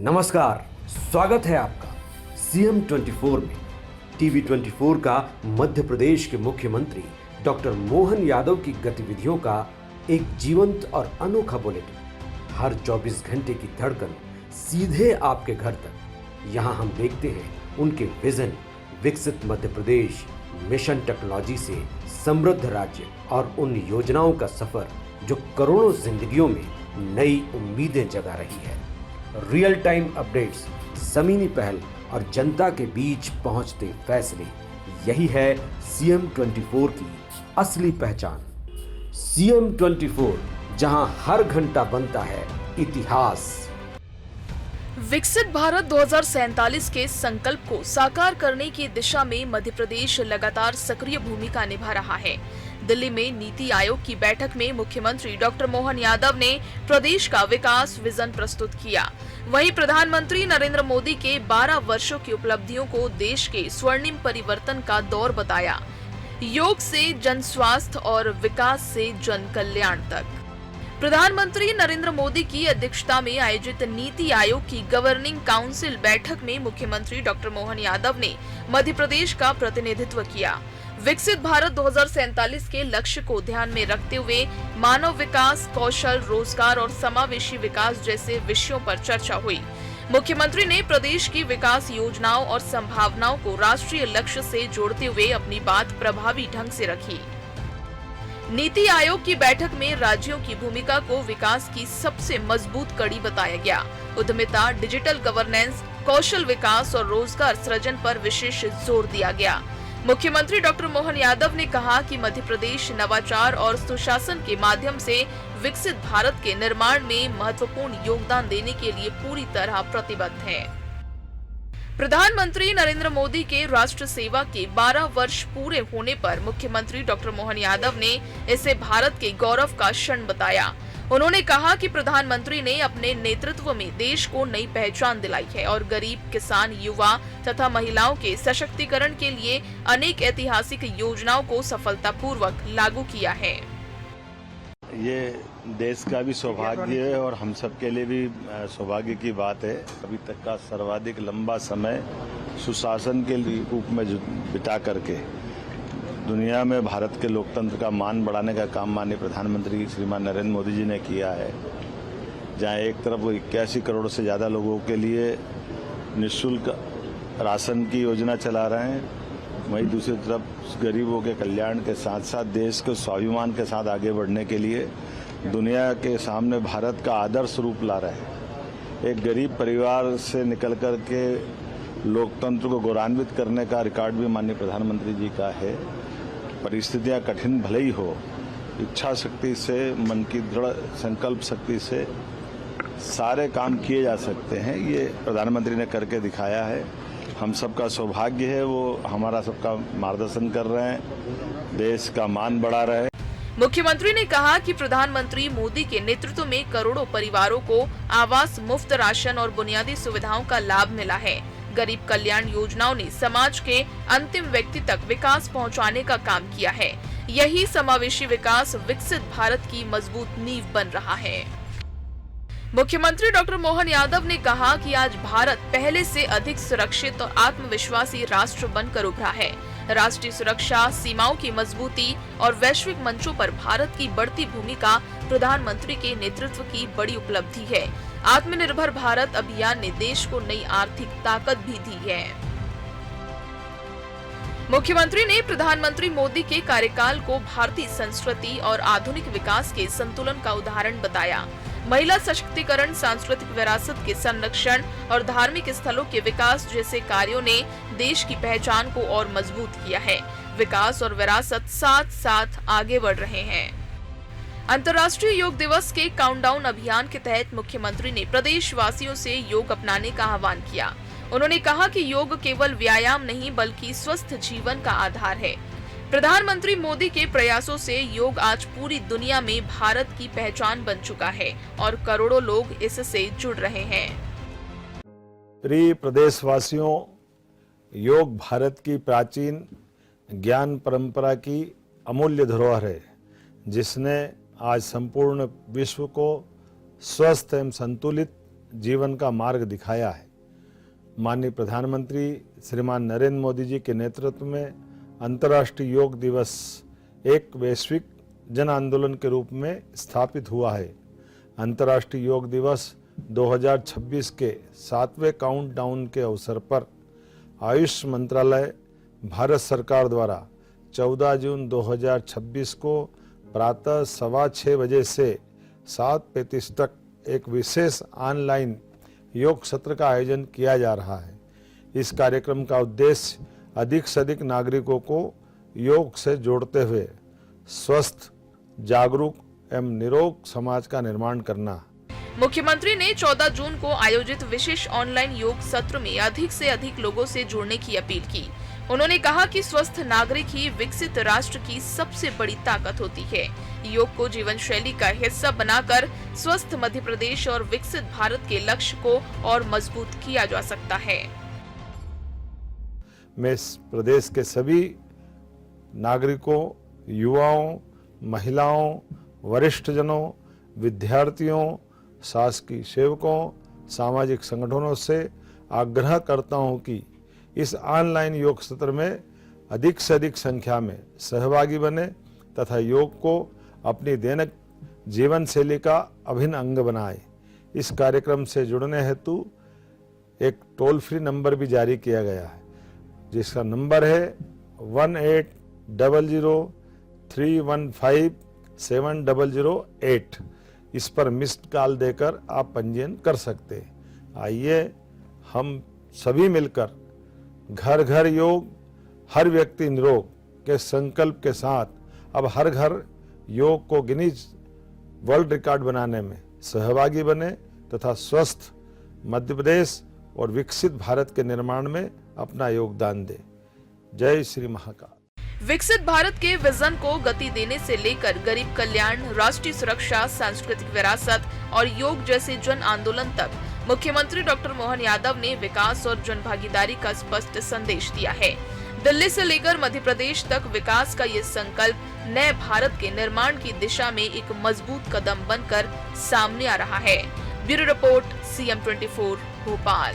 नमस्कार, स्वागत है आपका सीएम 24 में। टीवी 24 का मध्य प्रदेश के मुख्यमंत्री डॉक्टर मोहन यादव की गतिविधियों का एक जीवंत और अनोखा बुलेटिन। हर 24 घंटे की धड़कन सीधे आपके घर तक। यहाँ हम देखते हैं उनके विजन, विकसित मध्य प्रदेश, मिशन टेक्नोलॉजी से समृद्ध राज्य और उन योजनाओं का सफर जो करोड़ों जिंदगियों में नई उम्मीदें जगा रही है। रियल टाइम अपडेट्स, जमीनी पहल और जनता के बीच पहुंचते फैसले, यही है सीएम 24 की असली पहचान। सीएम 24, जहां हर घंटा बनता है इतिहास। विकसित भारत 2047 के संकल्प को साकार करने की दिशा में मध्य प्रदेश लगातार सक्रिय भूमिका निभा रहा है। दिल्ली में नीति आयोग की बैठक में मुख्यमंत्री डॉक्टर मोहन यादव ने प्रदेश का विकास विजन प्रस्तुत किया। वहीं प्रधानमंत्री नरेंद्र मोदी के 12 वर्षों की उपलब्धियों को देश के स्वर्णिम परिवर्तन का दौर बताया। योग से जन स्वास्थ्य और विकास से जन कल्याण तक। प्रधानमंत्री नरेंद्र मोदी की अध्यक्षता में आयोजित नीति आयोग की गवर्निंग काउंसिल बैठक में मुख्यमंत्री डॉक्टर मोहन यादव ने मध्य प्रदेश का प्रतिनिधित्व किया। विकसित भारत 2047 के लक्ष्य को ध्यान में रखते हुए मानव विकास, कौशल, रोजगार और समावेशी विकास जैसे विषयों पर चर्चा हुई। मुख्यमंत्री ने प्रदेश की विकास योजनाओं और संभावनाओं को राष्ट्रीय लक्ष्य से जोड़ते हुए अपनी बात प्रभावी ढंग से रखी। नीति आयोग की बैठक में राज्यों की भूमिका को विकास की सबसे मजबूत कड़ी बताया गया। उद्यमिता, डिजिटल गवर्नेंस, कौशल विकास और रोजगार सृजन पर विशेष जोर दिया गया। मुख्यमंत्री डॉक्टर मोहन यादव ने कहा कि मध्य प्रदेश नवाचार और सुशासन के माध्यम से विकसित भारत के निर्माण में महत्वपूर्ण योगदान देने के लिए पूरी तरह प्रतिबद्ध है। प्रधानमंत्री नरेंद्र मोदी के राष्ट्र सेवा के 12 वर्ष पूरे होने पर मुख्यमंत्री डॉक्टर मोहन यादव ने इसे भारत के गौरव का क्षण बताया। उन्होंने कहा कि प्रधानमंत्री ने अपने नेतृत्व में देश को नई पहचान दिलाई है और गरीब, किसान, युवा तथा महिलाओं के सशक्तिकरण के लिए अनेक ऐतिहासिक योजनाओं को सफलतापूर्वक लागू किया है। ये देश का भी सौभाग्य है और हम सब के लिए भी सौभाग्य की बात है। अभी तक का सर्वाधिक लंबा समय सुशासन के रूप में बिता करके दुनिया में भारत के लोकतंत्र का मान बढ़ाने का काम माननीय प्रधानमंत्री श्रीमान नरेंद्र मोदी जी ने किया है। जहां एक तरफ 81 करोड़ से ज़्यादा लोगों के लिए निःशुल्क राशन की योजना चला रहे हैं, वहीं दूसरी तरफ गरीबों के कल्याण के साथ साथ देश के स्वाभिमान के साथ आगे बढ़ने के लिए दुनिया के सामने भारत का आदर्श रूप ला रहे हैं। एक गरीब परिवार से निकल कर के लोकतंत्र को गौरवान्वित करने का रिकॉर्ड भी माननीय प्रधानमंत्री जी का है। परिस्थितियां कठिन भले ही हो, इच्छा शक्ति से, मन की दृढ़ संकल्प शक्ति से सारे काम किए जा सकते हैं। ये प्रधानमंत्री ने करके दिखाया है। हम सबका सौभाग्य है, वो हमारा सबका मार्गदर्शन कर रहे हैं, देश का मान बढ़ा रहे हैं। मुख्यमंत्री ने कहा कि प्रधानमंत्री मोदी के नेतृत्व में करोड़ों परिवारों को आवास, मुफ्त राशन और बुनियादी सुविधाओं का लाभ मिला है। गरीब कल्याण योजनाओं ने समाज के अंतिम व्यक्ति तक विकास पहुंचाने का काम किया है। यही समावेशी विकास विकसित भारत की मजबूत नींव बन रहा है। मुख्यमंत्री डॉक्टर मोहन यादव ने कहा कि आज भारत पहले से अधिक सुरक्षित और आत्मविश्वासी राष्ट्र बनकर उभरा है। राष्ट्रीय सुरक्षा, सीमाओं की मजबूती और वैश्विक मंचों पर भारत की बढ़ती भूमिका प्रधानमंत्री के नेतृत्व की बड़ी उपलब्धि है। आत्मनिर्भर भारत अभियान ने देश को नई आर्थिक ताकत भी दी है। मुख्यमंत्री ने प्रधानमंत्री मोदी के कार्यकाल को भारतीय संस्कृति और आधुनिक विकास के संतुलन का उदाहरण बताया। महिला सशक्तिकरण, सांस्कृतिक विरासत के संरक्षण और धार्मिक स्थलों के विकास जैसे कार्यों ने देश की पहचान को और मजबूत किया है। विकास और विरासत साथ साथ आगे बढ़ रहे हैं। अंतर्राष्ट्रीय योग दिवस के काउंटडाउन अभियान के तहत मुख्यमंत्री ने प्रदेशवासियों से योग अपनाने का आह्वान किया। उन्होंने कहा कि योग केवल व्यायाम नहीं बल्कि स्वस्थ जीवन का आधार है। प्रधानमंत्री मोदी के प्रयासों से योग आज पूरी दुनिया में भारत की पहचान बन चुका है और करोड़ों लोग इससे जुड़ रहे हैं। प्रिय प्रदेशवासियों, योग भारत की प्राचीन ज्ञान परंपरा की अमूल्य धरोहर है, जिसने आज संपूर्ण विश्व को स्वस्थ एवं संतुलित जीवन का मार्ग दिखाया है। माननीय प्रधानमंत्री श्रीमान नरेंद्र मोदी जी के नेतृत्व में अंतर्राष्ट्रीय योग दिवस एक वैश्विक जन आंदोलन के रूप में स्थापित हुआ है। अंतर्राष्ट्रीय योग दिवस 2026 के 7वें काउंटडाउन के अवसर पर आयुष मंत्रालय भारत सरकार द्वारा 14 जून 2026 को प्रातः 6:15 बजे से 7:35 तक एक विशेष ऑनलाइन योग सत्र का आयोजन किया जा रहा है। इस कार्यक्रम का उद्देश्य अधिक से अधिक नागरिकों को योग से जोड़ते हुए स्वस्थ, जागरूक एवं निरोग समाज का निर्माण करना। मुख्यमंत्री ने 14 जून को आयोजित विशेष ऑनलाइन योग सत्र में अधिक से अधिक लोगों से जुड़ने की अपील की। उन्होंने कहा कि स्वस्थ नागरिक ही विकसित राष्ट्र की सबसे बड़ी ताकत होती है। योग को जीवन शैली का हिस्सा बनाकर स्वस्थ मध्य प्रदेश और विकसित भारत के लक्ष्य को और मजबूत किया जा सकता है। मैं प्रदेश के सभी नागरिकों, युवाओं, महिलाओं, वरिष्ठजनों, विद्यार्थियों, शासकीय सेवकों, सामाजिक संगठनों से आग्रह करता हूं कि इस ऑनलाइन योग सत्र में अधिक से अधिक संख्या में सहभागी बने तथा योग को अपनी दैनिक जीवन शैली का अभिन्न अंग बनाए। इस कार्यक्रम से जुड़ने हेतु एक टोल फ्री नंबर भी जारी किया गया है, जिसका नंबर है 1800315708। इस पर मिस्ड कॉल देकर आप पंजीयन कर सकते हैं। आइए हम सभी मिलकर घर घर योग, हर व्यक्ति निरोग के संकल्प के साथ अब हर घर योग को गिनीज वर्ल्ड रिकॉर्ड बनाने में सहभागी बने तथा स्वस्थ मध्य प्रदेश और विकसित भारत के निर्माण में अपना योगदान दे। जय श्री महाकाल। विकसित भारत के विजन को गति देने से लेकर गरीब कल्याण, राष्ट्रीय सुरक्षा, सांस्कृतिक विरासत और योग जैसे जन आंदोलन तक मुख्यमंत्री डॉक्टर मोहन यादव ने विकास और जन भागीदारी का स्पष्ट संदेश दिया है। दिल्ली से लेकर मध्य प्रदेश तक विकास का ये संकल्प नए भारत के निर्माण की दिशा में एक मजबूत कदम बनकर सामने आ रहा है। Bureau report, CM24 Bhopal.